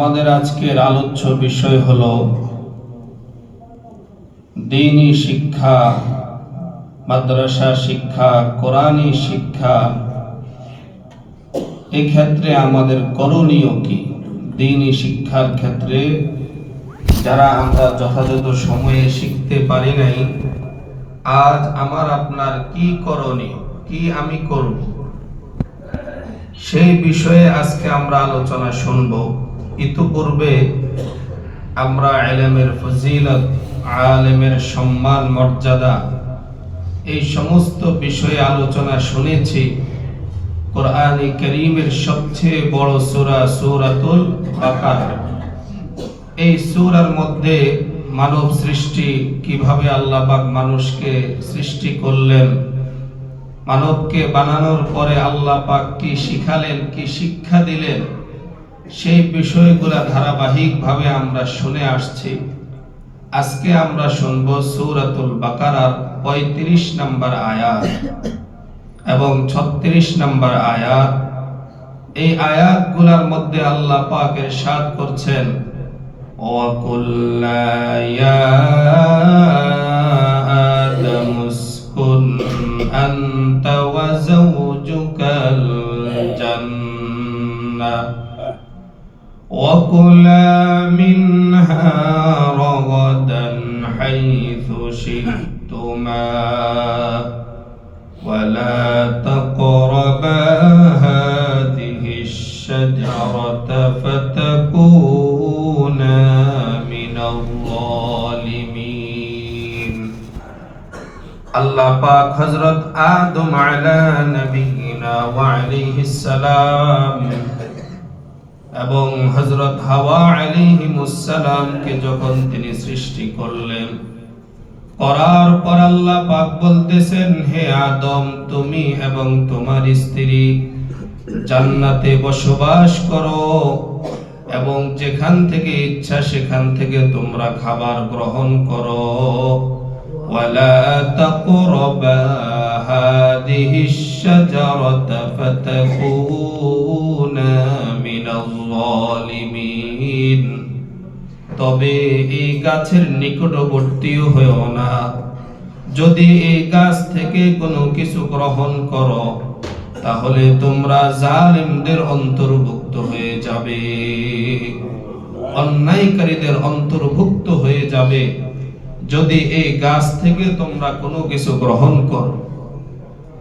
আমাদের আজকের আলোচ্য বিষয় হলো দ্বীনি শিক্ষা, মাদ্রাসা শিক্ষা, কোরআনী শিক্ষা। এই ক্ষেত্রে আমাদের করণীয় কি? দ্বীনি শিক্ষার ক্ষেত্রে যারা আমরা যথাযথ সময়ে শিখতে পারি নাই, আজ আমার আপনার কি করণীয়, কি আমি করব, সেই বিষয়ে আজকে আমরা আলোচনা শুনব। ইতিপূর্বে আমরা ইলমের ফজিলত, আলেমের সম্মান, মর্যাদা, এই সমস্ত বিষয়ে আলোচনা শুনেছি। কোরআনে কারীমের সবচেয়ে বড় সূরা সূরাতুল বাকারা। এই সূরার মধ্যে মানব সৃষ্টি, কিভাবে আল্লাহ পাক মানুষকে সৃষ্টি করলেন, মানবকে বানানোর পরে আল্লাহ পাক কি শিখালেন, কি শিক্ষা দিলেন, সেই বিষয়গুলা ধারাবাহিকভাবে আমরা শুনে আসছি। আজকে আমরা শুনবো সূরাতুল বাকারার ৩৫ নম্বর আয়াত এবং ৩৬ নম্বর আয়াত। এই আয়াতগুলোর মধ্যে আল্লাহ পাক ইরশাদ করছেন, ওয়াকুল্লা ইয়া আদম উসকুন আনতা ওয়া যাওজুকাল জান্নাহ وَكُلَا مِنْهَا رَغَدًا حَيْثُ شِئْتُمَا وَلَا تَقْرَبَا هَذِهِ الشَّجَرَةَ فَتَكُونَا مِنَ الظَّالِمِينَ। আল্লাহ পাক হযরত আদম আলা নবিয়িনা ওয়া আলাইহিস সালাম এবং হযরত হাওয়া আলাইহিমুস সালামকে যখন তিনি সৃষ্টি করলেন, করার পর আল্লাহ পাক বলতেছেন, হে আদম, তুমি এবং তোমার স্ত্রী জান্নাতে বসবাস করো এবং যেখান থেকে ইচ্ছা সেখান থেকে তোমরা খাবার গ্রহণ করো। ওয়ালা তাকরাবা হাদিহিশ শাজারাতা ফাতাকুনা মিনাল যালিমিন। তবে এই গাছের নিকটবর্তীও হয়ো না। যদি এই গাছ থেকে কোনো কিছু গ্রহণ করো তাহলে তোমরা জালিমদের অন্তর্ভুক্ত হয়ে যাবে, অন্যায়কারীদের অন্তর্ভুক্ত হয়ে যাবে যদি এই গাছ থেকে তোমরা কোনো কিছু গ্রহণ করো।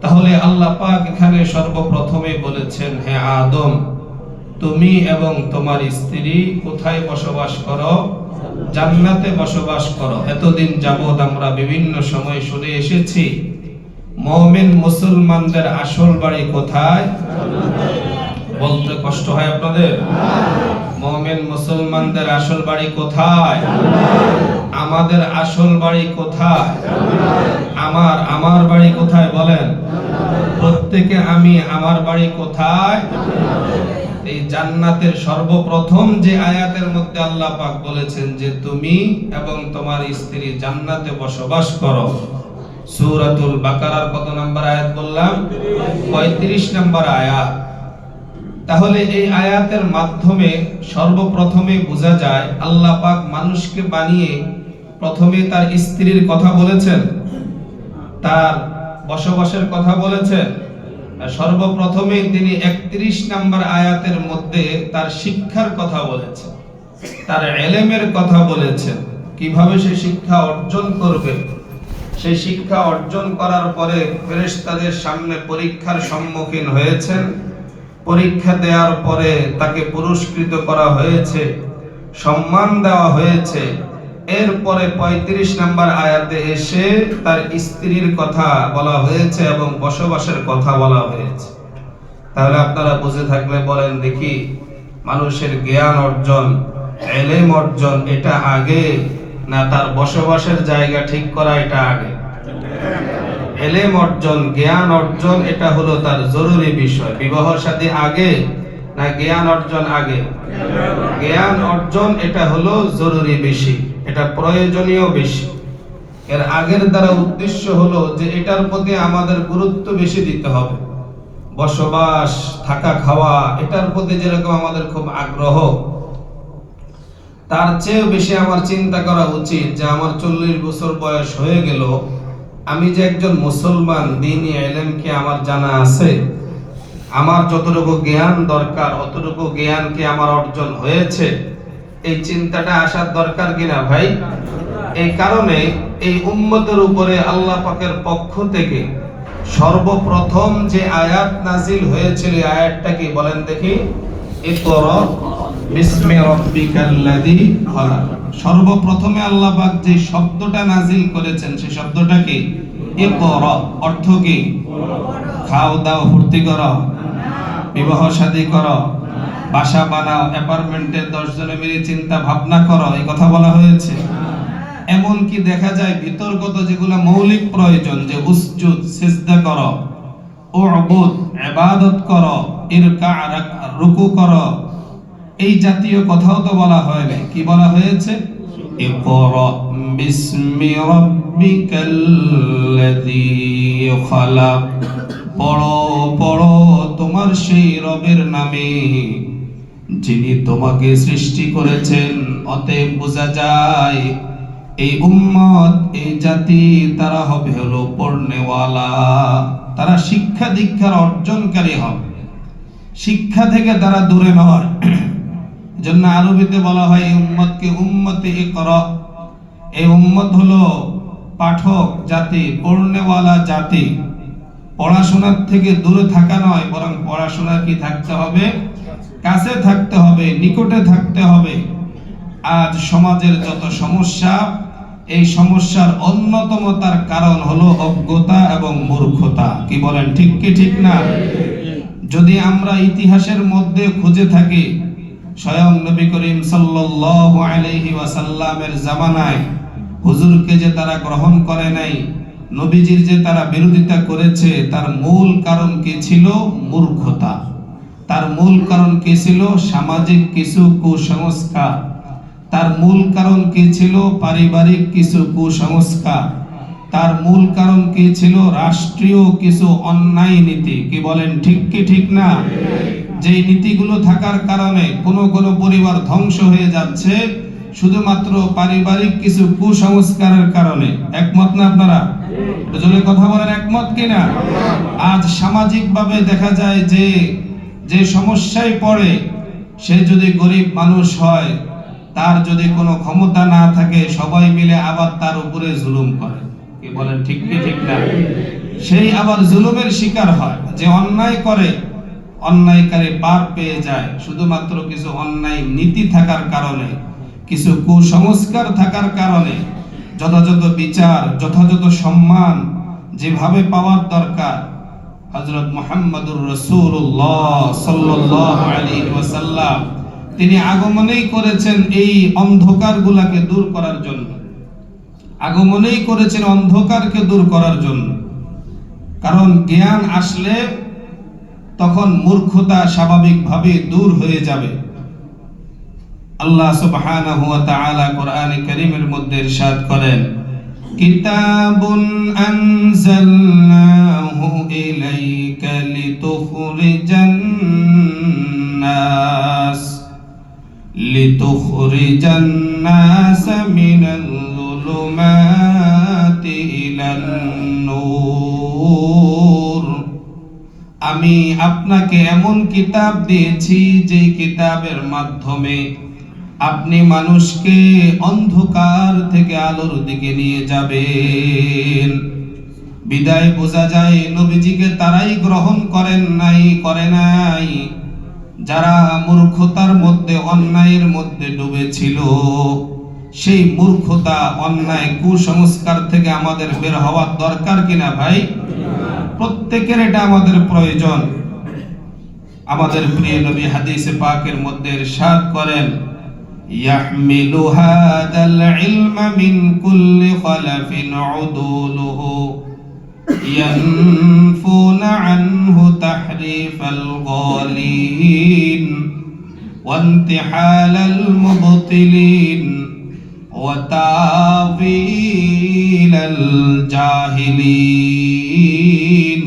তাহলে আল্লাহ পাক এখানে সর্বপ্রথমে বলেছেন, হে আদম, তুমি এবং তোমার স্ত্রী কোথায় বসবাস করো? জান্নাতে বসবাস করো। এতদিন যাবৎ আমরা বিভিন্ন সময় শুনে এসেছি, মুমিন মুসলমানদের আসল বাড়ি কোথায়? বলতে কষ্ট হয় আপনাদের? মুমিন মুসলমানদের আসল বাড়ি কোথায়? আমাদের আসল বাড়ি কোথায়? আমার বাড়ি কোথায় বলেন? প্রত্যেকে আমি, আমার বাড়ি কোথায়? এই জান্নাতের সর্বপ্রথম যে আয়াতের মধ্যে আল্লাহ পাক বলেছেন যে তুমি এবং তোমার স্ত্রী জান্নাতে বসবাস করো, সূরাতুল বাকারার কত নম্বর আয়াত বললাম? ৩৫ নম্বর আয়াত। তাহলে এই আয়াতের মাধ্যমে সর্বপ্রথমে বোঝা যায় আল্লাহ পাক মানুষকে বানিয়ে প্রথমে তার স্ত্রীর কথা বলেছেন, তার বসবাসের কথা বলেছেন। সর্বপ্রথমে তিনি ৩১ নম্বর আয়াতের মধ্যে তার শিক্ষার কথা বলেছেন, তার ইলমের কথা বলেছেন, কিভাবে সে শিক্ষা অর্জন করবে। সেই শিক্ষা অর্জন করার পরে ফেরেশতাদের সামনে পরীক্ষার সম্মুখীন হয়েছেন। পরীক্ষা দেওয়ার পরে তাকে পুরস্কৃত করা হয়েছে, সম্মান দেওয়া হয়েছে। এরপরে ৩৫ নম্বর আয়াতে এসে তার স্ত্রীর কথা বলা হয়েছে এবং বসবাসের কথা বলা হয়েছে। তাহলে আপনারা বুঝে থাকলে বলেন দেখি, মানুষের জ্ঞান অর্জন, ইলম অর্জন এটা আগে না তার বসবাসের জায়গা ঠিক করা এটা আগে? ইলম অর্জন, জ্ঞান অর্জন এটা হলো তার জরুরি বিষয়। বিবাহ শাদী আগে না জ্ঞান অর্জন আগে? জ্ঞান অর্জন এটা হলো জরুরি বেশি, এটা প্রয়োজনীয় বেশি। এর আগের দ্বারা উদ্দেশ্য হলো যে এটার প্রতি আমাদের গুরুত্ব বেশি দিতে হবে। বসবাস, থাকা, খাওয়া, এটার প্রতি যেরকম আমাদের খুব আগ্রহ, তার চেয়েও বেশি আমার চিন্তা করা উচিত যে আমার 40 বছর বয়স হয়ে গেল, আমি যে একজন মুসলমান, দ্বীনি ইলম কি আমার জানা আছে? আমার যতটুকু জ্ঞান দরকার অতটুকু জ্ঞান কি আমার অর্জন হয়েছে? এই চিন্তাটা আসার দরকার কিনা ভাই? এই কারণে এই উম্মতের উপরে আল্লাহ পাকের পক্ষ থেকে সর্বপ্রথম যে আয়াত নাজিল হয়েছিল, আয়াতটা কি বলেন দেখি? ইকরা বিসমি রাব্বিকাল্লাযী খালাক। সর্বপ্রথমে আল্লাহ পাক যে শব্দটা নাজিল করেছেন সেই শব্দটা কি? ইকরা। অর্থ কি? খাও দাও ফুর্তি করো, বিবাহ শাদী করো, বাসা বানাও, অ্যাপার্টমেন্টের 10 জনে মিলে চিন্তা ভাবনা করো, এই কথা বলা হয়েছে। এমন কি দেখা যায় ভিতরগত যেগুলো মৌলিক প্রয়োজন, যে উসজুদ সিজদা করো, উবুদ ইবাদত করো, ইরকা রুকু করো, এই জাতীয় কথাও তো বলা হয় না। কি বলা হয়েছে? ইকরা বিসমি রাব্বিকাল্লাযী খালাক। পড়ো পড়ো তোমার সেই রবের নামে যিনি তোমাকে সৃষ্টি করেছেন। অতএব বোঝা যায় এই উম্মত, এই জাতি, তারা হবে হলো পড়নেওয়ালা, তারা শিক্ষা দীক্ষার অর্জনকারী হবে, শিক্ষা থেকে তারা দূরে নয়। জন্য আরবিতে বলা হয় এই উম্মতকে উম্মতে ইকরা। এই উম্মত হলো পাঠক জাতি, পড়নেওয়ালা জাতি। পড়াশোনার থেকে দূরে থাকা নয়, বরং পড়াশোনা কি থাকতে হবে? কাছে থাকতে হবে, নিকটে থাকতে হবে। আজ সমাজের যত সমস্যা, এই সমস্যার অন্যতম তার কারণ হলো অজ্ঞতা এবং মূর্খতা। কি বলেন, ঠিক কি ঠিক না? যদি আমরা ইতিহাসের মধ্যে খুঁজে থাকি, স্বয়ং নবী করিম সাল্লাল্লাহু আলাইহি ওয়াসাল্লামের জামানায় হুজুরকে যে তারা গ্রহণ করে নাই, নবীজির যে তারা বিরোধিতা করেছে, তার মূল কারণ কি ছিল? মূর্খতা। তার মূল কারণ কি ছিল? সামাজিক কিছু কুসংস্কার। তার মূল কারণ কি ছিল? পারিবারিক কিছু কুসংস্কার। তার মূল কারণ কি ছিল? রাষ্ট্রীয় কিছু অন্যায় নীতি। কি বলেন, ঠিক কি ঠিক না? যেই নীতিগুলো থাকার কারণে কোনো কোনো পরিবার ধ্বংস হয়ে যাচ্ছে শুধুমাত্র পারিবারিক কিছু কুসংস্কারের কারণে। একমত না আপনারা? জোরে কথা বলেন, একমত কিনা? আজ সামাজিক ভাবে দেখা যায় যে যে সমস্যায় পড়ে, সে যদি গরিব মানুষ হয়, তার যদি কোনো ক্ষমতা না থাকে, সবাই মিলে আবার তার উপরে জুলুম করে। কি বলেন, ঠিক কি ঠিক না? সেই আবার জুলুমের শিকার হয়। যে অন্যায় করে, অন্যায়কারী পার পেয়ে যায় শুধুমাত্র কিছু অন্যায় নীতি থাকার কারণে, কিছু কুসংস্কার থাকার কারণে। যথাযথ বিচার, যথাযথ সম্মান যেভাবে পাওয়ার দরকার, হযরত মুহাম্মদুর রাসূলুল্লাহ সাল্লাল্লাহু আলাইহি ওয়াসাল্লাম তিনি আগমনই করেছেন এই অন্ধকারগুলোকে দূর করার জন্য। আগমনই করেছেন অন্ধকারকে দূর করার জন্য। কারণ জ্ঞান আসলে তখন মূর্খতা স্বাভাবিকভাবে দূর হয়ে যাবে। আল্লাহ সুবহানাহু ওয়া তাআলা কোরআনে কারীমের মধ্যে ইরশাদ করেন, কিতাবুন আনজালনাহু ইলাইকা লিতুখরিজান নাস মিনাল যুলুমাতি ইলান নূর। আমি আপনাকে এমন কিতাব দিয়েছি যে কিতাবের মাধ্যমে আপনি মানুষকে অন্ধকার থেকে আলোর দিকে নিয়ে যাবেন। বিদায় বোঝা যায় নবীজিকে তারাই গ্রহণ করে নাই যারা মূর্খতার মধ্যে, অন্যায়ের মধ্যে ডুবেছিল। সেই মূর্খতা, অন্যায়, কুসংস্কার থেকে আমাদের বের হওয়ার দরকার কিনা ভাই? প্রত্যেকের এটা আমাদের প্রয়োজন। আমাদের প্রিয় নবী হাদিসে পাকের মধ্যে ইরশাদ করেন, ইয়াহমিলু হাদাল ইলমা মিন কুল্লি খালাফিন উদুলুহু ইয়ানফুনা আনহু তাহরিফাল গালিন ওয়া ইনতিহালাল মুবতিলিন ওয়া তাওয়িলাল জাহিলিন।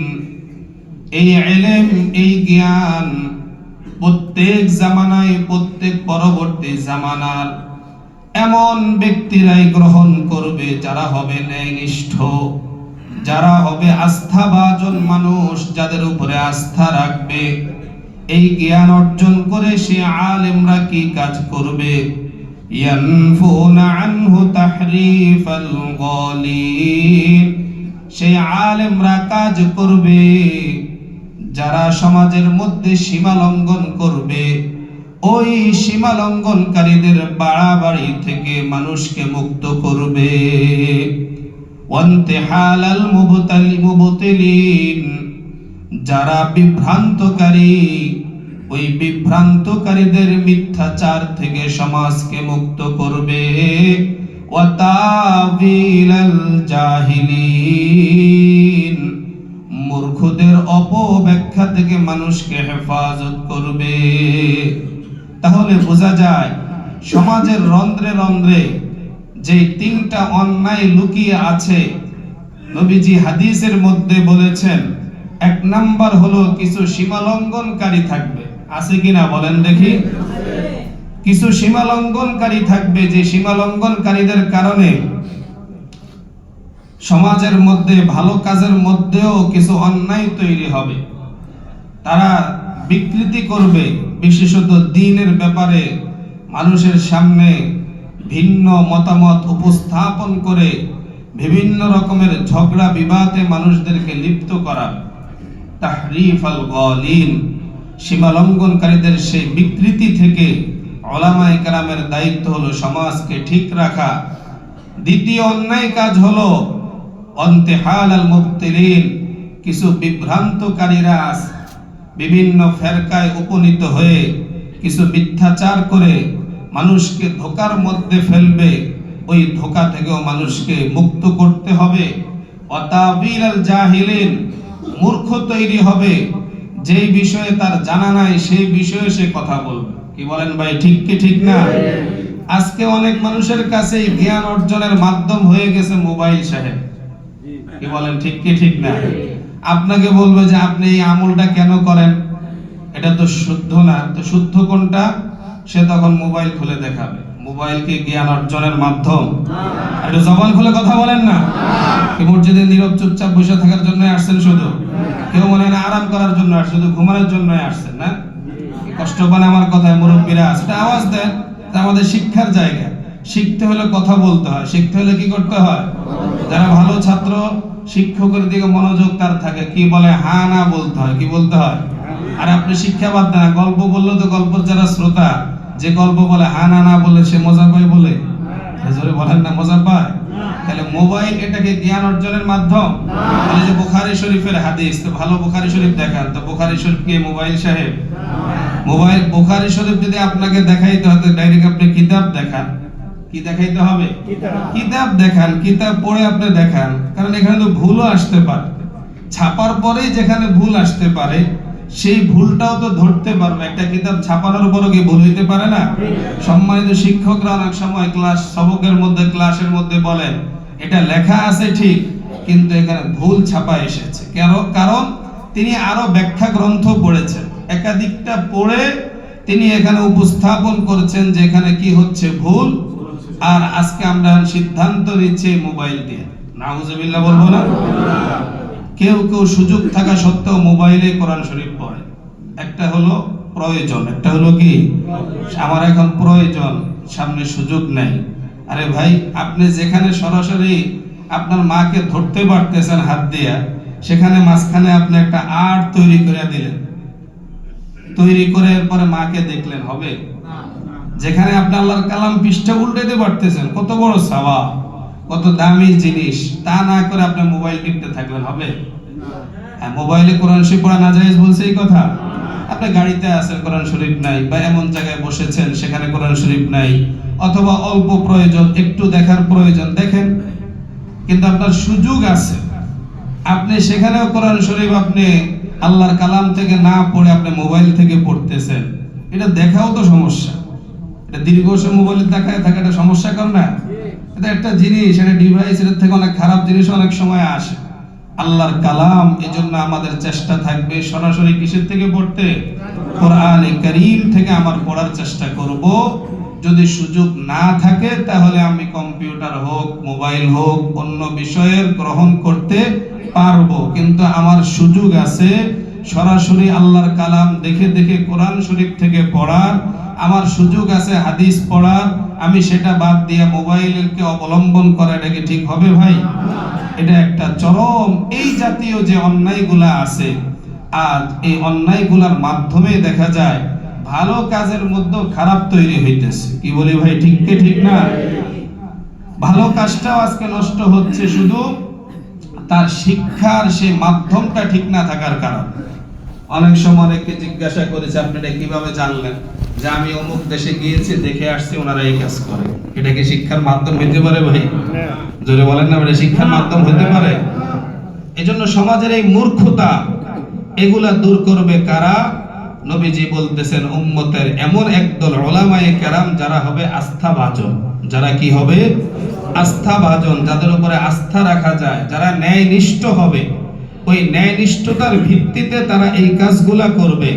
এই ইলম, এই জ্ঞান প্রত্যেক জামানায়, প্রত্যেক পরবর্তী জামানার এমন ব্যক্তিরাই গ্রহণ করবে যারা হবে ন্যায়নিষ্ঠ, যারা হবে আস্থাভাজন মানুষ, যাদের উপরে আস্থা রাখবে। এই জ্ঞান অর্জন করে সে আলেমরা কি কাজ করবে? ইয়ানফুনা আনহু তাহরিফাল গালিন, সেই আলেমরা কাজ করবে যারা সমাজের মধ্যে সীমা লঙ্ঘন করবে, ওই সীমা লঙ্ঘনকারীদের বাড়াবাড়ি থেকে মানুষকে মুক্ত করবে। ওয়ান্তিহালাল মুবতিলিন, যারা বিভ্রান্তকারী, ওই বিভ্রান্তকারীদের মিথ্যাচার থেকে সমাজকে মুক্ত করবে। ওয়াতাবিলাল জাহিলিন, মূর্খদের অপব্যাখ্যা থেকে মানুষকে হেফাজত করবে। তাহলে বোঝা যায় সমাজের রন্ধ্রে রন্ধ্রে যে তিনটা অন্যায় লুকিয়ে আছে, নবীজি হাদিসের মধ্যে বলেছেন, এক নাম্বার হলো কিছু সীমা লঙ্ঘনকারী থাকবে। আছে কিনা বলেন দেখি? কিছু সীমা লঙ্ঘনকারী থাকবে, যে সীমা লঙ্ঘনকারীদের কারণে সমাজের মধ্যে ভালো কাজের মধ্যেও কিছু অন্যায় তৈরি হবে। তারা বিকৃতি করবে, বিশেষত দ্বীনের ব্যাপারে মানুষের সামনে ভিন্ন মতামত উপস্থাপন করে বিভিন্ন রকমের ঝগড়া বিবাদে মানুষদেরকে লিপ্ত করা। তাহরিফাল গালিন, সীমা লঙ্ঘনকারীদের সেই বিকৃতি থেকে উলামায়ে কেরামের দায়িত্ব হলো সমাজকে ঠিক রাখা। দ্বিতীয় অন্যায় কাজ হলো ইন্তিহালাল মুবতিলিন, কিছু বিভ্রান্তকারীরা বিভিন্ন ফেরকায় উপনীত হয়ে কিছু মিথ্যাচার করে মানুষকে ধোঁকার মধ্যে ফেলবে, ওই ধোঁকা থেকেও মানুষকে মুক্ত করতে হবে। ওয়াতাবিলাল জাহিলিন, মূর্খ তৈরি হবে, যেই বিষয়ে তার জানা নাই সেই বিষয়ে সে কথা বলবে। কি বলেন ভাই, ঠিক কি ঠিক না? আজকে অনেক মানুষের কাছে জ্ঞান অর্জনের মাধ্যম হয়ে গেছে মোবাইল সাহেব। কি বলেন, ঠিক কি ঠিক না? আপনাকে বলবে যে আপনি এই আমলটা কেন করেন, এটা তো শুদ্ধ না। তো শুদ্ধ কোনটা? সে তখন মোবাইল খুলে দেখাবে। মোবাইল কি জ্ঞান অর্জনের মাধ্যম? একটু জবান খুলে কথা বলেন না। কি মসজিদে নীরব চুপচাপ বসে থাকার জন্য আসছেন শুধু? কেউ মনে হয় আরাম করার জন্য আসছেন, শুধু ঘুমানোর জন্য আসছেন না? কষ্ট পান আমার কথায় মুরব্বীরা, সেটা আওয়াজ দেন। আমাদের শিক্ষার জায়গা, শিখতে হলে কথা বলতে হয়, শিখতে হলে কি করতে হয়? যারা ভালো ছাত্র, শিক্ষকের দিকে মনোযোগ তার থাকে, কি বলে হা না বলতে হয়। কি বলতে হয়? আর আপনি শিক্ষা বাদ দেন, গল্প বললে তো গল্পের যারা শ্রোতা, যে গল্প বলে হা না না বলে সে মজা পায় বলে, জোরে বলেন না, মজা পায়? তাহলে মোবাইল এটাকে জ্ঞান অর্জনের মাধ্যম? তাহলে যে বুখারী শরীফের হাদিস, তো ভালো বুখারী শরীফ দেখান, তো বুখারী শরীফ কি মোবাইল সাহেব? মোবাইল বুখারী শরীফ যদি আপনাকে দেখাইতে হয়, ডাইরেক্ট আপনি কিতাব দেখান। কি দেখাইতে হবে? কিতাব দেখান, কিতাব পড়ে আপনি দেখান, কারণ এখানে তো ভুলও আসতে পারে। ছাপার পরেই যেখানে ভুল আসতে পারে, সেই ভুলটাও তো ধরতে পারবে। একটা কিতাব ছাপানোর উপরও কি ভুল হইতে পারে না? সম্মানিত শিক্ষকরা অনেক সময় সবকের মধ্যে, ক্লাসের মধ্যে বলেন, এটা লেখা আছে ঠিক, কিন্তু এখানে ভুল ছাপা এসেছে। কারণ তিনি আরো ব্যাখ্যা গ্রন্থ পড়েছেন, একাধিকটা পড়ে তিনি এখানে উপস্থাপন করেছেন যে এখানে কি হচ্ছে ভুল। আর আজকে আমরা সিদ্ধান্ত নিচ্ছি মোবাইল দিয়ে। নাউজুবিল্লাহ বলবো না? কেউ কেউ সুযোগ থাকা সত্ত্বেও মোবাইলে কোরআন শরীফ পড়ে। একটা হলো প্রয়োজন, একটা হলো কি আমার এখন প্রয়োজন, সামনে সুযোগ নাই। আরে ভাই, আপনি যেখানে সরাসরি আপনার মাকে ধরতে পারতেছেন হাত দিয়া, সেখানে মাঝখানে আপনি একটা আর্ট তৈরি করে দিলেন, তৈরি করে এরপরে মাকে দেখলেন, হবে? যেখানে আপনি আল্লাহর কালাম পৃষ্ঠা উল্টাইতে পারতেছেন, কত বড় সওয়াব, কত দামি জিনিস, তা না করে আপনি মোবাইল টিপতে থাকবেন, হবে? হ্যাঁ, মোবাইলে কোরআন শরীফ পড়া নাজায়েজ বলছে এই কথা? আপনি গাড়িতে আছেন, কোরআন শরীফ নাই, বা এমন জায়গায় বসেছেন সেখানে কোরআন শরীফ নাই, অথবা অল্প প্রয়োজন, একটু দেখার প্রয়োজন, দেখেন। কিন্তু আপনার সুযোগ আছে, আপনি সেখানেও কোরআন শরীফ আপনি আল্লাহর কালাম থেকে না পড়ে আপনি মোবাইল থেকে পড়তেছেন। এটা দেখাও তো সমস্যা। এটা দীর্ঘ সময় মোবাইলে দেখায় থাকা এটা সমস্যা কর না? এটা একটা জিনিস, এটা ডিভাইস, এর থেকে অনেক খারাপ জিনিস অনেক সময় আসে। আল্লাহর কালাম, এজন্য আমাদের চেষ্টা থাকবে সরাসরি কিসের থেকে পড়তে? কোরআনে কারীম থেকে আমার পড়ার চেষ্টা করব। যদি সুযোগ না থাকে তাহলে আমি কম্পিউটার হোক, মোবাইল হোক, অন্য বিষয়ের গ্রহণ করতে পারবো, কিন্তু আমার সুযোগ আছে সরাসরি আল্লাহর কালাম দেখে দেখে কোরআন শরীফ থেকে পড়ার, আমার সুযোগ আছে হাদিস পড়ার, আমি সেটা বাদ দিয়ে মোবাইলকে অবলম্বন করা, এটা কি ঠিক হবে ভাই? এটা একটা চরম, এই জাতীয় যে অন্যায়গুলা আছে, আজ এই অন্যায়গুলার মাধ্যমে দেখা যায় ভালো কাজের মধ্যেও খারাপ তৈরি হইতেছে। কি বলি ভাই, ঠিক কি ঠিক না? ভালো কাজটাও আজকে নষ্ট হচ্ছে শুধু তার শিক্ষার সেই মাধ্যমটা ঠিক না থাকার কারণে। অনেক সময় অনেকে জিজ্ঞাসা করেছে, আপনারা কিভাবে জানলেন যে আমি অমুক দেশে গিয়েছি, দেখে আসছি ওনারা এই কাজ করে? এটা কি শিক্ষার মাধ্যম হইতে পারে ভাই? জোরে বলেন না, এটা শিক্ষার মাধ্যম হইতে পারে? এজন্য সমাজের এই মূর্খতা এগুলা দূর করবে কারা? নবীজি বলতেছেন উম্মতের এমন একদল উলামায়ে কেরাম যারা হবে আস্থাভাজন। যারা কি হবে? আস্থাভাজন, যাদের উপরে আস্থা রাখা যায়, যারা ন্যায়নিষ্ঠ হবে। ওই ন্যায়নিষ্ঠতার ভিত্তিতে তারা এই কাজগুলা করবে,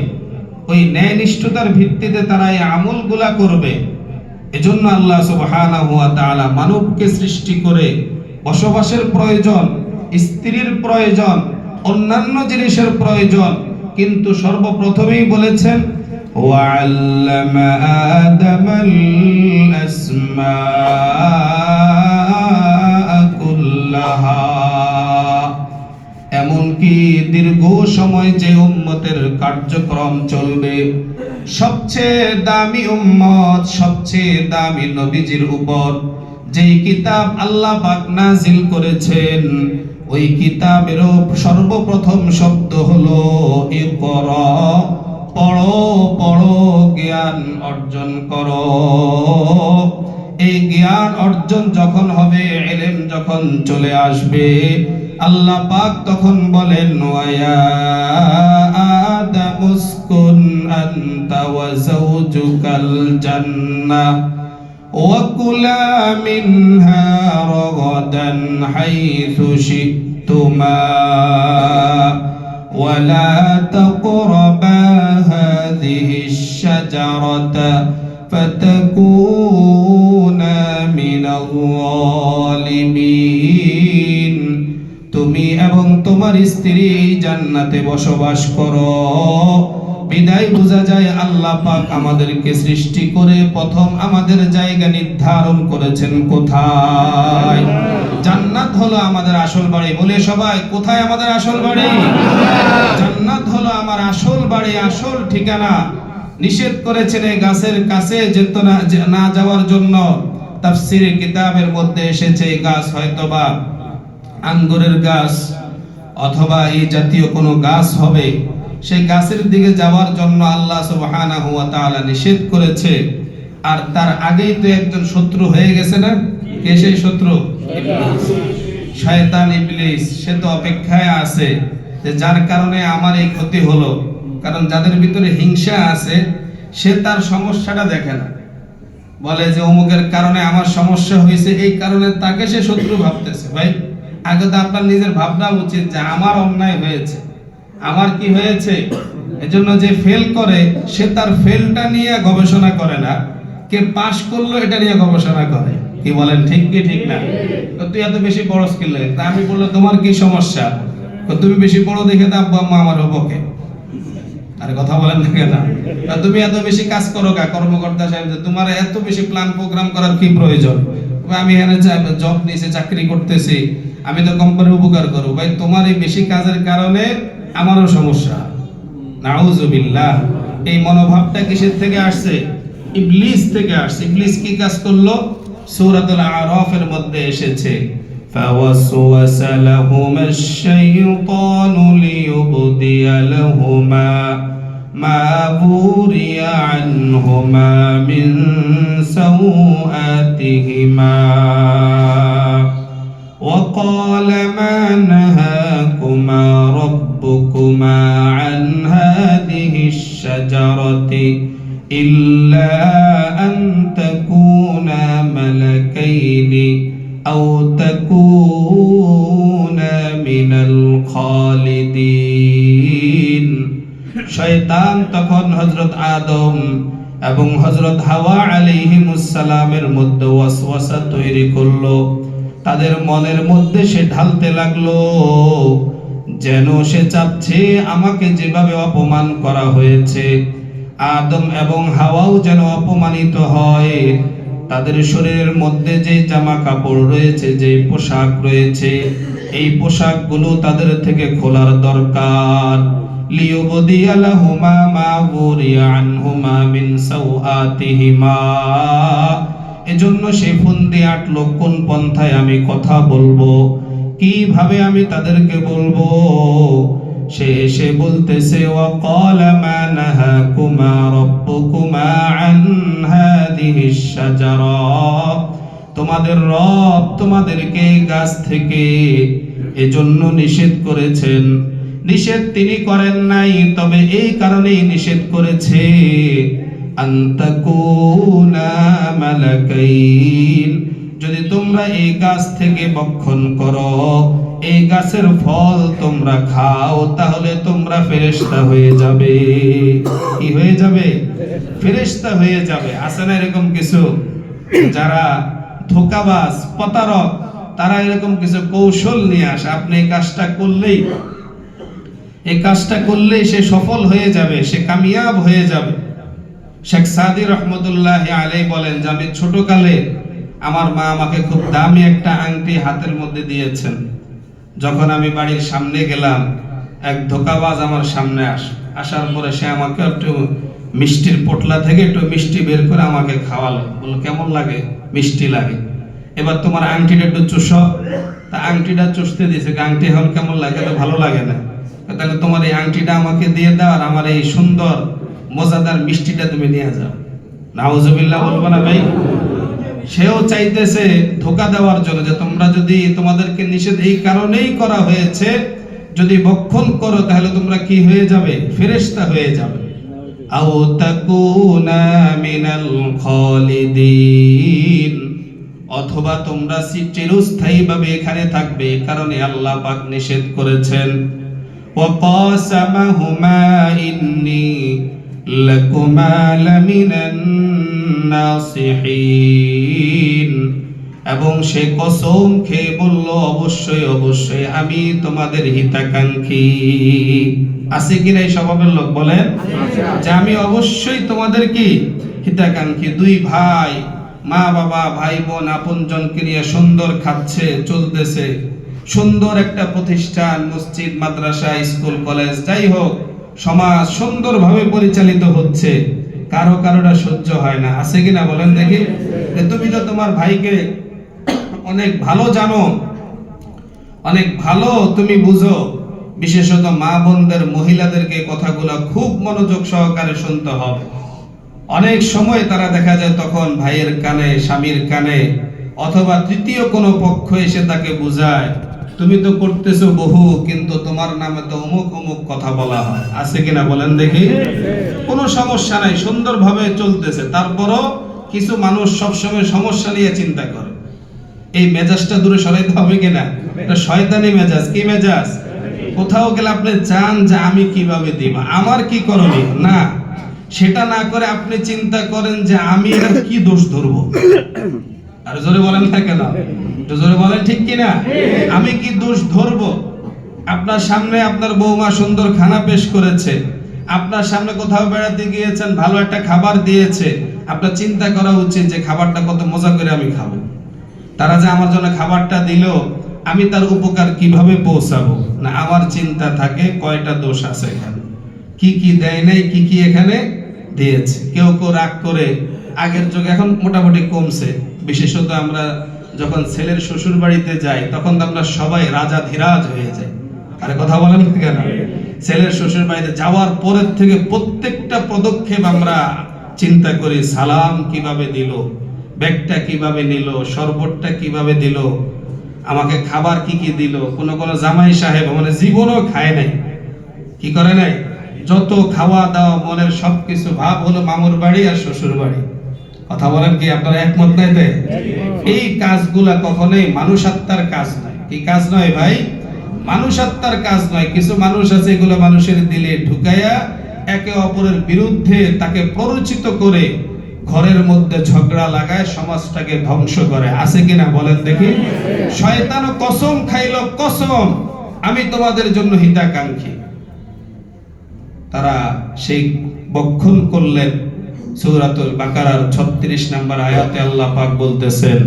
ওই ন্যায়নিষ্ঠতার ভিত্তিতে তারা এই আমলগুলা করবে। এজন্য আল্লাহ সুবহানাহু ওয়া তাআলা মানবকে সৃষ্টি করে বসবাসের প্রয়োজন, স্ত্রীর প্রয়োজন, অন্যান্য জিনিসের প্রয়োজন, কিন্তু সর্বপ্রথমেই বলেছেন ওয়া'আল্লামা আদামাল আসমাআ কুল্লাহা। এমনকি দীর্ঘ সময় যে উম্মতের কার্যক্রম চলবে, সবচেয়ে দামি উম্মত, সবচেয়ে দামি নবীজির উপর যেই কিতাব আল্লাহ পাক নাজিল করেছেন, ওই কিতাবের সর্বপ্রথম শব্দ হলো ইকরা। পড়ো পড়ো, জ্ঞান অর্জন করো। এই জ্ঞান অর্জন যখন হবে, ইলম যখন চলে আসবে, আল্লাহ পাক তখন বলেন ওয়া আদামুসকুন আনতা ওয়া যাওজুকাল জান্নাহ ওয়া কুলা মিনহা রাগাদান হাইথু শি'তুমা ওয়া লা তাকরাবা হাযিহিশ শাজারাতা ফাতাকুনা মিনাল যালিমিন। তুমি এবং তোমার স্ত্রী জান্নাতে বসবাস করো। বিদায় বোঝা যায় আল্লাহ পাক আমাদেরকে সৃষ্টি করে প্রথম আমাদের জায়গা নির্ধারণ করেছেন কোথায়? জান্নাত হলো আমাদের আসল বাড়ি। বলে সবাই, কোথায় আমাদের আসল বাড়ি? জান্নাত হলো আমার আসল বাড়ি, আসল ঠিকানা। নিষেধ করেছেন এই গাছের কাছে যেতে না যাওয়ার জন্য। তাফসীরের কিতাবের মধ্যে এসেছে এই গাছ হয়তোবা আঙ্গুরের গাছ অথবা এই জাতীয় কোনো গাছ হবে, সেই গাছের দিকে যাওয়ার জন্য আল্লাহ সুবহানাহু ওয়া তাআলা নিষেধ করেছে। আর তার আগেই তো একজন শত্রু হয়ে গেছে না? কে সেই শত্রু? ইবলিস, শয়তান ইবলিস। সে তো অপেক্ষায় আছে যে যার কারণে আমার এই ক্ষতি হলো। কারণ যাদের ভিতরে হিংসা আছে, সে তার সমস্যাটা দেখে না, বলে যে অমুকের কারণে আমার সমস্যা হয়েছে, এই কারণে তাকে সে শত্রু ভাবতেছে। ভাই, আগে তো আপনার নিজের ভাবনা উচিত যে আমার অন্যায় হয়েছে, আমার কি হয়েছে। এজন্য যে ফেল করে সে তার ফেলটা নিয়ে গবেষণা করে না, কে পাস করলো এটা নিয়ে গবেষণা করে। কি বলেন, ঠিক কি ঠিক না? তুই এত বেশি বড় স্কিল লাগে, তা আমি বললো তোমার কি সমস্যা? তুমি বেশি বড় দেখে তো আব্বু আম্মা আমার বকে। আরে কথা বলেন না কেন? তুমি এত বেশি কাজ করো কা কর্মকর্তা সাহেব, তোমার এত বেশি প্ল্যান প্রোগ্রাম করার কি প্রয়োজন? আমি এখানে জব নিয়েছি, চাকরি করতেছি, আমি তো কোম্পানির উপকার করব। ভাই, তোমার এই বেশি কাজের কারণে আমারও সমস্যা। নাউজুবিল্লাহ। এই মনোভাবটা কিসের থেকে আসছে? ইবলিস থেকে আসছে। ইবলিস কি কাজ করলো? সূরাতুল আরাফের মধ্যে এসেছে فوسوس لهما الشيطان ليبدي لهما ما وري عنهما من سوآتهما وقال ما نهاكما ربكما عن هذه الشجرة إلا أن تكونا ملكين أو تكونا من الخالدين। শয়তান তখন হযরত আদম এবং হযরত হাওয়া আলাইহিমুস সালামের মধ্যে ওয়াসওয়াসা তৈরি করলো। তাদের মনের মধ্যে সে ঢালতে লাগলো, যেন সে চাচ্ছে আমাকে যেভাবে অপমান করা হয়েছে, আদম এবং হাওয়াও যেন অপমানিত হয়। তাদের শরীরের মধ্যে যে জামা কাপড় রয়েছে, যে পোশাক রয়েছে, এই পোশাকগুলো তাদের থেকে খোলার দরকার। লিয়ুবদিয়া লাহুমা মা বুরিয়া আনহুমা মিন সাওআতিহিমা। এজন্য সে ফন্দি আটলো, কোন পন্থায় আমি কথা বলবো, কিভাবে আমি তাদেরকে বলবো। সে এসে বলতেছে, ওয়া ক্বালা মা নাহাকুমা রাব্বুকুমা আন হাযিহিশ শাজারা। তোমাদের রব তোমাদেরকে গাছ থেকে এজন্য নিষেধ করেছেন। নিষেধ তিনি করেন নাই, তবে এই কারণেই নিষেধ করেছে, আনতাকুনা মালাকাইন, যদি তোমরা এই গাছ থেকে ভক্ষণ করো, এই গাছের ফল তোমরা খাও, তাহলে তোমরা ফেরেশতা হয়ে যাবে। কি হয়ে যাবে? ফেরেশতা হয়ে যাবে। আছে না এরকম কিছু যারা ধোঁকাবাজ, প্রতারক, তারা এরকম কিছু কৌশল নিয়ে আসে, আপনি এই কাজটা করলেই সে সফল হয়ে যাবে, সে কামিয়াব হয়ে যাবে। শেখ সাদি রহমতুল্লাহি আলাইহি বলেন যে আমি ছোটকালে আমার মা আমাকে খুব দামি একটা আংটি হাতের মধ্যে দিয়েছেন। যখন আমি বাড়ির সামনে গেলাম, এক ধোঁকাবাজ আমার সামনে আসার পরে সে আমাকে একটু মিষ্টির পোটলা থেকে একটু মিষ্টি বের করে আমাকে খাওয়ালো। বললো, কেমন লাগে? মিষ্টি লাগে। এবার তোমার আংটিটা একটু চুষো। তা আংটিটা চুষতে দিয়েছে, আংটি এখন কেমন লাগে? তো ভালো লাগে না। তাহলে তোমার এই আংটিটা আমাকে দিয়ে দাও, আর আমার এই সুন্দর মজাদার মিষ্টিটা তুমি নিয়ে যাও। নাউজুবিল্লাহ বলবো না ভাই? সেও চাইতেছে ধোঁকা দেওয়ার জন্য, যে তোমরা যদি, তোমাদেরকে নিষেধ এই কারণেই করা হয়েছে, যদি ভক্ষণ করো তাহলে তোমরা কি হয়ে যাবে? ফেরেশতা হয়ে যাবে। আও তাকুনা মিনাল খালিদিন, অথবা তোমরা চিরস্থায়ীভাবে এখানে থাকবে, এই কারণে আল্লাহ পাক নিষেধ করেছেন। ওয়া কাসামাহুমা ইন্নী লাকুমা লামিনান নাসিহিন, এবং সে কসম খেয়ে বলল, অবশ্যই অবশ্যই আমি তোমাদের হিতাকাঙ্ক্ষী। আছে কি না এই স্বভাবের লোক? বলেন যে আমি অবশ্যই তোমাদের কি হিতাকাঙ্ক্ষী। দুই ভাই, মা বাবা, ভাই বোন, আপনজনকে নিয়ে সুন্দর খাচ্ছে, চলতেছে, সুন্দর একটা প্রতিষ্ঠান, মসজিদ, মাদ্রাসা, স্কুল, কলেজ, যাই হোক, সমাজ সুন্দরভাবে পরিচালিত হচ্ছে। কারোটা সহ্য হয় না। আছে কিনা বলেন দেখি? তুমি তো তোমার ভাইকে অনেক ভালো জানো, অনেক ভালো তুমি বুঝো, বিশেষত মা বোনদের, মহিলাদেরকে কথাগুলো খুব মনোযোগ সহকারে শুনতে হবে। অনেক সময় তারা দেখা যায় তখন ভাইয়ের কানে, স্বামীর কানে, অথবা তৃতীয় কোনো পক্ষ এসে তাকে বুঝায়, তুমি তো করতেছো বহু, কিন্তু তোমার নামে তো অমুক অমুক কথা বলা হয়। আছে কিনা বলেন দেখি? কোনো সমস্যা নাই, সুন্দরভাবে চলতেছে। তারপরও কিছু মানুষ সবসময় সমস্যা নিয়ে চিন্তা করে। এই মেজাজটা দূরে সরাইতে হবে কিনা? এটা শয়তানি মেজাজ। কি মেজাজ? কোথাও গেলে আপনি চান যে আমি কিভাবে দিব, আমার কি করণীয়, না, সেটা না করে আপনি চিন্তা করেন যে আমি এর কি দোষ ধরবো। আর জোরে বলেন না কেন? জোরে বলেন ঠিক কিনা? আমি কি দোষ ধরবো? আপনার সামনে আপনার বৌমা সুন্দর খানা পেশ করেছে, আপনার সামনে কোথাও বেড়াতে গিয়েছেন, ভালো একটা খাবার দিয়েছে, আপনার চিন্তা করা উচিত যে খাবারটা কত মজা করে আমি খাবো। তারা যে আমার জন্য খাবারটা দিল, আমি তার উপকার কিভাবে পৌঁছাবো, না আমার চিন্তা থাকে কয়টা দোষ আছে এখানে, কি কি দেয় নাই, কি কি এখানে দিয়েছে। কেউ কেউ রাগ করে, আগের যুগে এখন মোটামুটি কমছে, বিশেষত আমরা যখন ছেলের শ্বশুর বাড়িতে যাই তখন তো আমরা সবাই রাজা ধীরাজ হয়ে যাই। আরে কথা বলেন কেন? ছেলের শ্বশুর বাড়িতে যাওয়ার পরের থেকে প্রত্যেকটা পদক্ষেপ আমরা চিন্তা করি, সালাম কিভাবে দিল, ব্যাগটা কিভাবে নিল, শরবতটা কিভাবে দিল, আমাকে খাবার কি কি দিল। কোন জামাই সাহেব মানে জীবনও খায় নাই, কি করে নাই, যত খাওয়া দাওয়া মনের সবকিছু ভাব হলো মামুর বাড়ি আর শ্বশুর বাড়ি। কথা বলেন কি আপনারা একমত নাই? এই কাজগুলা কখনোই মানুষাত্মার কাজ নয়। কি কাজ নয় ভাই? মানুষাত্মার কাজ নয়। কিছু মানুষ আছে এগুলো মানুষের দিলে ঢুকায়া একে অপরের বিরুদ্ধে তাকে প্ররোচিত করে ঘরের মধ্যে ঝগড়া লাগায় সমাজটাকে ধ্বংস করে। আছে কিনা বলেন দেখি? শয়তানও কসম খাইল, কসম আমি তোমাদের জন্য হিতাকাঙ্ক্ষী। তারা সেই বক্ষণ করলেন। সূরাতুল বাকারার 36 নম্বর আয়াতে আল্লাহ পাক বলতেছেন,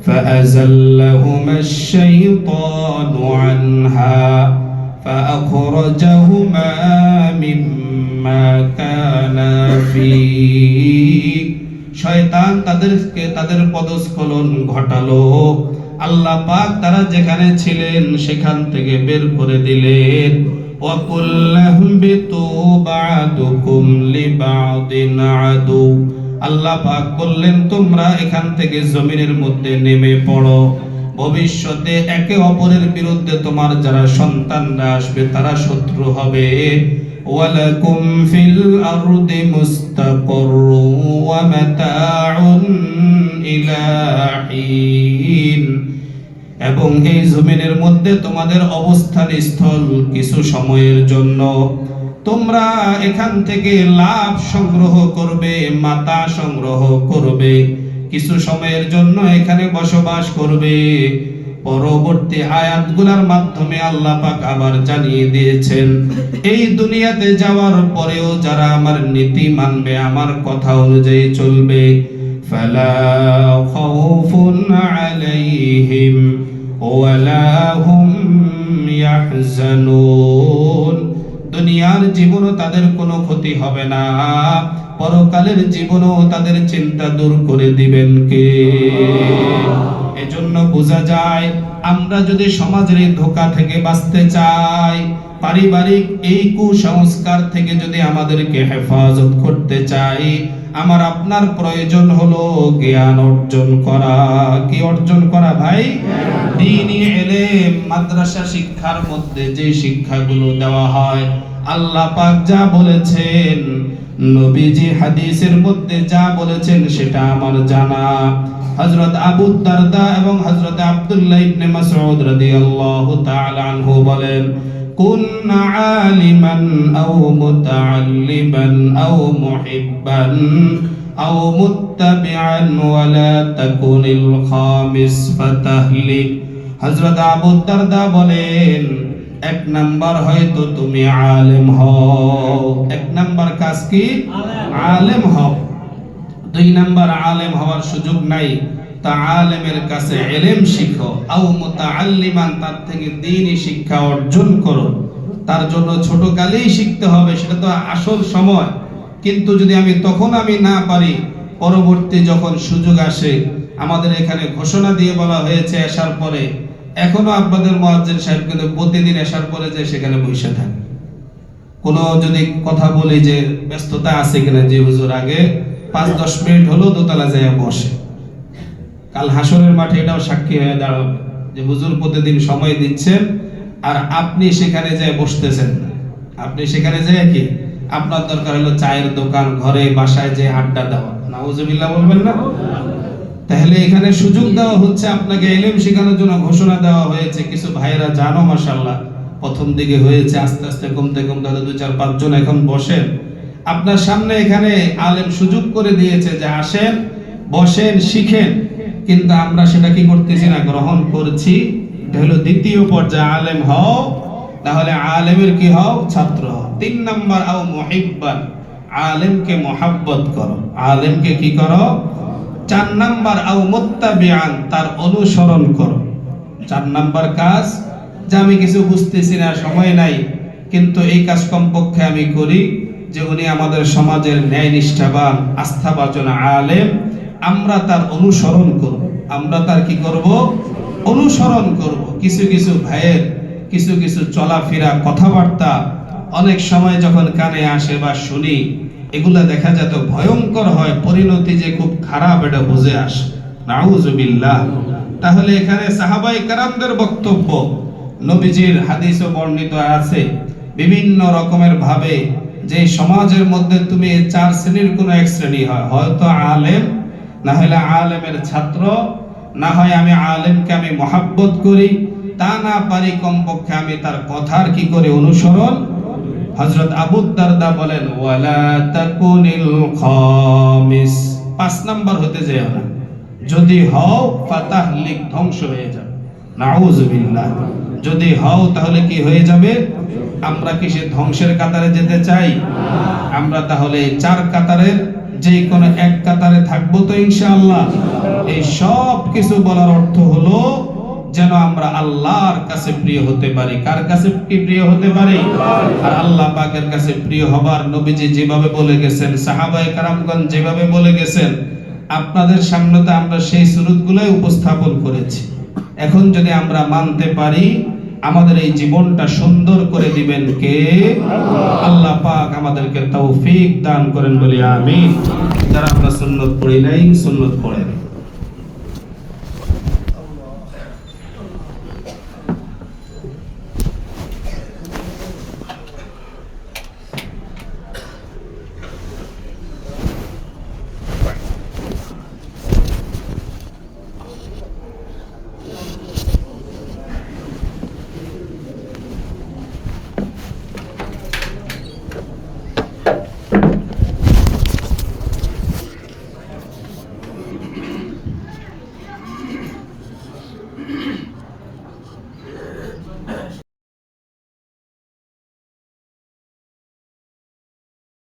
فأزلهما الشيطان عنها فأخرجهما مما كانا فيه। শয়তান তাদেরকে তাদের পদস্খলন ঘটালো। আল্লাহ পাক তারা যেখানে ছিলেন সেখান থেকে বের করে দিলেন। ওয়াকুল্লাহুম বিতুবাদুকুম লিবাদিন আদু। আল্লাহ পাক বললেন তোমরা এখান থেকে জমিনের মধ্যে নেমে পড়ো। ভবিষ্যতে একে অপরের বিরুদ্ধে তোমার যারা সন্তানরা আসবে তারা শত্রু হবে। ওয়ালাকুম ফিল আরদি মুস্তাকররুন ওয়া মাতাউন ইলা হিন। এবং এই জমিনের মধ্যে তোমাদের অবস্থান স্থল কিছু সময়ের জন্য। তোমরা এখান থেকে লাভ সংগ্রহ করবে, মাতা সংগ্রহ করবে, কিছু সময়ের জন্য এখানে বসবাস করবে। পরবর্তী আয়াতগুলোর মাধ্যমে আল্লাহ পাক আবার জানিয়ে দিয়েছেন, এই দুনিয়াতে যাওয়ার পরেও যারা আমার নীতি মানবে, আমার কথা অনুযায়ী চলবে, ফালা খাউফুন আলাইহিম ওয়ালা হুম ইয়াহজানুন। দুনিয়ার জীবনও তাদের কোনো ক্ষতি হবে না, পরকালের জীবনও তাদের চিন্তা দূর করে দিবেন কে? এজন্য বোঝা যায় আমরা যদি সমাজের এই ধোঁকা থেকে বাঁচতে চাই, পারিবারিক এই কুসংস্কার থেকে যদি আমাদেরকে হেফাজত করতে চাই, আমার আপনার প্রয়োজন হলো জ্ঞান অর্জন করা। কি অর্জন করা ভাই? দ্বীনি ইলম। মাদ্রাসা শিক্ষার মধ্যে যে শিক্ষাগুলো দেওয়া হয়, আল্লাহ পাক যা বলেছেন, নবীজি হাদিসের মধ্যে যা বলেছেন সেটা আমার জানা। হযরত আবু দারদা এবং হযরত আব্দুল্লাহ ইবনে মাসউদ রাদিয়াল্লাহু তাআলা আনহু বলেন, কুন আলিমান আও মুতাআল্লিমান আও মুহিব্বান আও মুত্তাবিআন ওয়া লা তাকুনিল খামিস ফাতাহলিক। হযরত আবু দারদা বলেন, এক নাম্বার হয়তো তুমি আলেম হও। এক নাম্বার কাজ কি? আলেম হও। দুই নাম্বার আলেম হওয়ার সুযোগ নাই, তা আলেমের কাছে ইলম শিখো। আও মুতাআল্লিমান, তার থেকে দ্বীনি শিক্ষা অর্জন করো। তার জন্য ছোট কালেই শিখতে হবে, সেটা তো আসল সময়। কিন্তু যদি তখন আমি না পারি, পরবর্তী যখন সুযোগ আসে, আমাদের এখানে ঘোষণা দিয়ে বলা হয়েছে আসার পরে, এখনো আপনাদের মুয়াজ্জিন সাহেব কিন্তু প্রতিদিন আসার পরে যে সেখানে বসে থাকে। কোনো যদি কথা বলি যে ব্যস্ততা আছে কিনা, যে হুজুর আগে 5-10 মিনিট হলো দোতলা যায় বসে। কাল হাসরের মাঠে এটাও সাক্ষী হয়ে দাঁড়াবে যে হুজুর প্রতিদিন সময় দিচ্ছেন আর আপনি সেখানে যায় বসতেছেন না। আপনি সেখানে যায় কি, আপনার দরকার হলো চায়ের দোকান, ঘরে বাসায় যে আড্ডা দেওয়া। নাউজুবিল্লাহ বলবেন না? তাহলে এখানে সুযোগ দেওয়া হচ্ছে আপনাকে ইলম শেখানোর জন্য, ঘোষণা দেওয়া হয়েছে। কিছু ভাইরা জানো মাশাআল্লাহ, প্রথম দিকে হয়েছে, আস্তে আস্তে কমতে কমতে 2-4-5 জন এখন বসেন আপনার সামনে। এখানে আলেম সুযোগ করে দিয়েছে যে আসেন, বসেন, শিখেন। কিন্তু আমরা সেটা কি করতেছি না, গ্রহণ করছি। এটা হলো দ্বিতীয় পর্যায়ে, আলেম হও, তাহলে আলেমের কি হও? ছাত্র হও। 3 নাম্বার আও মুহিব্বান, আলেমকে মহব্বত করো। আলেমকে কি করো? 4 নাম্বার আও মুত্তাবিআন, তার অনুসরণ করো। 4 নাম্বার কাজ যে আমি কিছু বুঝতেছি না, সময় নাই, কিন্তু এই কাজ কমপক্ষে আমি করি, যে উনি আমাদের সমাজের ন্যায় নিষ্ঠাবান, আস্থাভাজন আলেম, আমরা তার অনুসরণ করব। আমরা তার কি করব? অনুসরণ করব। কিছু কিছু ভাইয়ের কিছু কিছু চলাফেরা, কথাবার্তা অনেক সময় যখন কানে আসে বা শুনি, এগুলা দেখা যায় তো ভয়ঙ্কর হয়, পরিণতি যে খুব খারাপ এটা বুঝে আসে। নাউজুবিল্লাহ। তাহলে এখানে সাহাবায়ে কেরামদের বক্তব্য, নবীজির হাদিসও বর্ণিত আছে বিভিন্ন রকমের ভাবে, যে সমাজের মধ্যে তুমি 4 শ্রেণীর কোন এক শ্রেণী হয়, হয়তো আলেম, না হলে আলেমের ছাত্র, না হয় আমি আলেমকে আমি মহব্বত করি, তা না পারি কমপক্ষে আমি তার কথার কি করে অনুসরণ। হযরত আবু দারদা বলেন ওয়ালা তাকুনিল খামিস, 5 নাম্বার হতে যায় না, যদি হও ফাতাহলিক, ধ্বংস হয়ে যাবে। নাউযুবিল্লাহ। যদি হও তাহলে কি হয়ে যাবে? আমরা কি সে ধ্বংসের কাতারে যেতে চাই? আমরা তাহলে 4 কাতারের যে কোনো এক কাতারে থাকবো তো ইনশাআল্লাহ। এই সব কিছু বলার অর্থ হলো যেন আমরা আল্লাহর কাছে প্রিয় হতে পারি। কার কাছে কি প্রিয় হতে পারি? আর আল্লাহ পাকের কাছে প্রিয় হবার নবীজি যেভাবে বলে গেছেন, সাহাবায়ে কেরামগণ যেভাবে বলে গেছেন, আপনাদের সামনে তো আমরা সেই সুরতগুলোই উপস্থাপন করেছি। এখন যদি আমরা মানতে পারি, আমাদের এই জীবনটা সুন্দর করে দিবেন কে? আল্লাহ পাক আমাদেরকে তৌফিক দান করেন বলি আমিন। যারা আমরা সুন্নত পড়ি নাই, সুন্নত পড়েন।